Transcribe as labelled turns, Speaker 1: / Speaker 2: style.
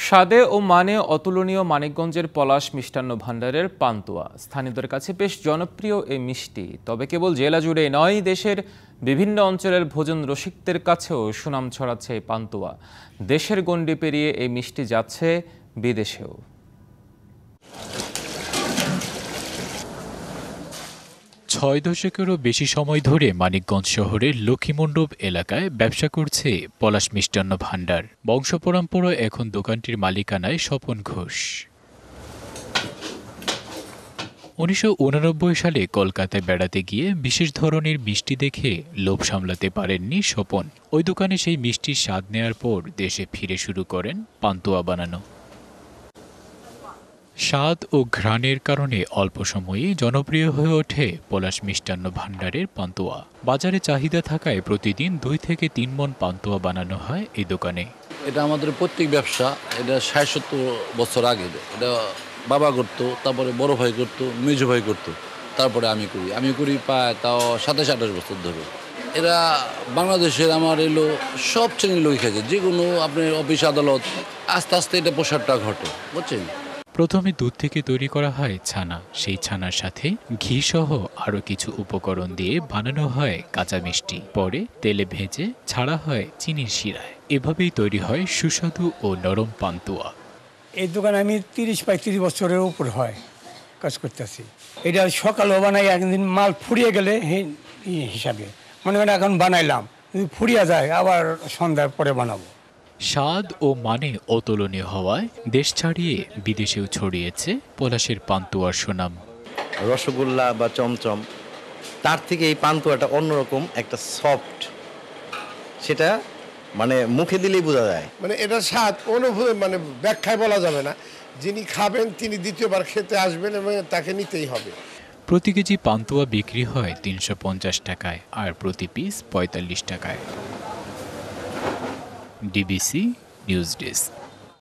Speaker 1: স্বাদে ও মানে অতুলনীয় মানিকগঞ্জের পলাশ মিষ্টান্ন ভাণ্ডারের পান্তুয়া স্থানীয়দের কাছে বেশ জনপ্রিয় এই মিষ্টি। তবে কেবল জেলা জুড়ে নয়, দেশের বিভিন্ন অঞ্চলের ভোজন রসিকদের কাছেও সুনাম ছড়াচ্ছে এই পান্তুয়া। দেশের গণ্ডি পেরিয়ে এই মিষ্টি যাচ্ছে বিদেশেও।
Speaker 2: ৬ দশকেরও বেশি সময় ধরে মানিকগঞ্জ শহরের লক্ষ্মীমণ্ডপ এলাকায় ব্যবসা করছে পলাশ মিষ্টান্ন ভাণ্ডার। বংশপরম্পরা এখন দোকানটির মালিকানায় স্বপন ঘোষ। ১৯৮৯ সালে কলকাতায় বেড়াতে গিয়ে বিশেষ ধরনের মিষ্টি দেখে লোভ সামলাতে পারেননি স্বপন। ওই দোকানে সেই মিষ্টির স্বাদ নেয়ার পর দেশে ফিরে শুরু করেন পান্তুয়া বানানো। স্বাদ ও ঘ্রাণের কারণে অল্প সময়েই জনপ্রিয় হয়ে ওঠে পলাশ মিষ্টান্ন ভাণ্ডারের পান্তুয়া। বাজারে চাহিদা থাকায় প্রতিদিন ২ থেকে ৩ মণ পান্তুয়া বানানো হয় এই দোকানে।
Speaker 3: এটা আমাদের পৈতৃক ব্যবসা। এটা ৬০-৭০ বছর আগে এটা বাবা করতো, তারপরে বড় ভাই করতো, মেজো ভাই করতো, তারপরে আমি করি প্রায় তাও ২৭-২৮ বছর ধরে। এরা বাংলাদেশের আমার সব শ্রেণীর লোক খেয়েছে, যে কোনো আপনার অফিস আদালত। আস্তে আস্তে এটা প্রসারটা ঘটে, বুঝছেন।
Speaker 2: প্রথমে দুধ থেকে তৈরি করা হয় ছানা। সেই ছানার সাথে ঘি সহ আরও কিছু উপকরণ দিয়ে বানানো হয় কাঁচা মিষ্টি। পরে তেলে ভেজে ছাড়া হয় চিনির শিরায়। এভাবেই তৈরি হয় সুস্বাদু ও নরম পান্তুয়া।
Speaker 4: এই দোকানে আমি ৩০ বছরের উপর হয় কাজ করতেছি। এটা সকালেও বানাই, একদিন মাল ফুরিয়ে গেলে হিসাবে মনে করেন এখন বানাইলাম, যদি ফুরিয়ে যায় আবার সন্ধ্যার পরে বানাবো।
Speaker 2: স্বাদ ও মানে অতুলনীয় হওয়ায় দেশ ছাড়িয়ে বিদেশেও ছড়িয়েছে পলাশের পান্তুয়ার সুনাম।
Speaker 5: রসগোল্লা বা চমচম, তার থেকে এই পান্তুয়াটা অন্যরকম একটা সফট, সেটা মানে মুখে দিলেই বোঝা যায়।
Speaker 6: মানে এটা স্বাদ অনুভূতি মানে ব্যাখ্যায় বলা যাবে না। যিনি খাবেন তিনি দ্বিতীয়বার খেতে আসবেন এবং তাকে নিতেই হবে।
Speaker 2: প্রতি কেজি পান্তুয়া বিক্রি হয় ৩৫০ টাকায় আর প্রতি পিস ৪৫ টাকায়। DBC news desk.